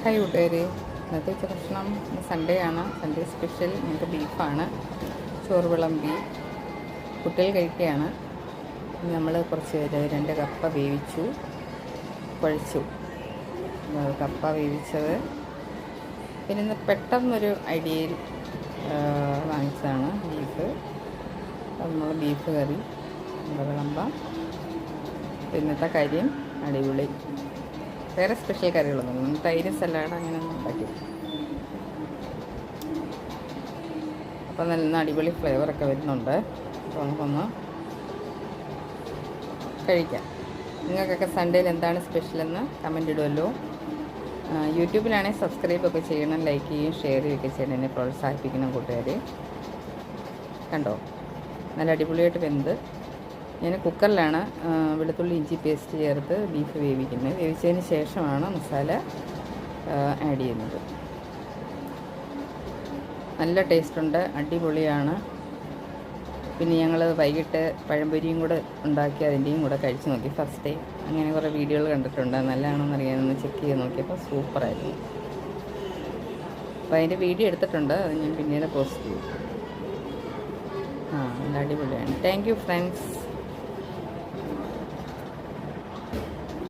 Hi കൂട്ടുകാർ, ഇന്നത്തെ ഭക്ഷണം സൺഡേ ആണ്. സൺഡേ സ്പെഷ്യൽ ഞങ്ങൾക്ക് ബീഫാണ്. ചോറ് വിളമ്പി കുട്ടികൾ കഴിക്കുകയാണ്. നമ്മൾ കുറച്ച് 2 കപ്പ വേവിച്ചു കുഴച്ചു. കപ്പ വേവിച്ചത് പിന്നെ ഇന്ന് പെട്ടെന്നൊരു ഐഡിയയിൽ വാങ്ങിച്ചതാണ് ബീഫ്. നമ്മൾ ബീഫ് കറി വിളമ്പാം. ഇന്നത്തെ കാര്യം അടിപൊളി. വേറെ സ്പെഷ്യൽ കറികളൊന്നും, തൈര് സലാഡ് അങ്ങനെയൊന്നും ഉണ്ടാക്കി. അപ്പോൾ നല്ല അടിപൊളി ഫ്ലേവറൊക്കെ വരുന്നുണ്ട്. അപ്പോൾ നമുക്കൊന്ന് കഴിക്കാം. നിങ്ങൾക്കൊക്കെ സൺഡേയിൽ എന്താണ് സ്പെഷ്യലെന്ന് കമൻ്റ് ഇടുമല്ലോ. യൂട്യൂബിലാണെങ്കിൽ സബ്സ്ക്രൈബൊക്കെ ചെയ്യണം, ലൈക്ക് ചെയ്യുകയും ഷെയർ ചെയ്യുകയൊക്കെ ചെയ്യണം. എന്നെ പ്രോത്സാഹിപ്പിക്കണം കൂട്ടുകാർ. കണ്ടോ, നല്ല അടിപൊളിയായിട്ട് വെന്ത്. ഞാൻ കുക്കറിലാണ് വെളുത്തുള്ളി ഇഞ്ചി പേസ്റ്റ് ചേർത്ത് ബീഫ് വേവിക്കുന്നത്. വേവിച്ചതിന് ശേഷമാണ് മസാല ആഡ് ചെയ്യുന്നത്. നല്ല ടേസ്റ്റുണ്ട്, അടിപൊളിയാണ്. പിന്നെ ഞങ്ങൾ വൈകിട്ട് പഴംപൊരിയും കൂടെ ഉണ്ടാക്കി അതിൻ്റെയും കൂടെ കഴിച്ച് നോക്കി ഫസ്റ്റ് ടൈം. അങ്ങനെ കുറേ വീഡിയോകൾ കണ്ടിട്ടുണ്ട്, നല്ലതാണോന്ന് അറിയാനൊന്ന് ചെക്ക് ചെയ്ത് നോക്കിയപ്പോൾ സൂപ്പറായിരുന്നു. അപ്പോൾ അതിൻ്റെ വീഡിയോ എടുത്തിട്ടുണ്ട്, അത് ഞാൻ പിന്നീട് പോസ്റ്റ് ചെയ്യും. നല്ല അടിപൊളിയാണ്. Thank you friends.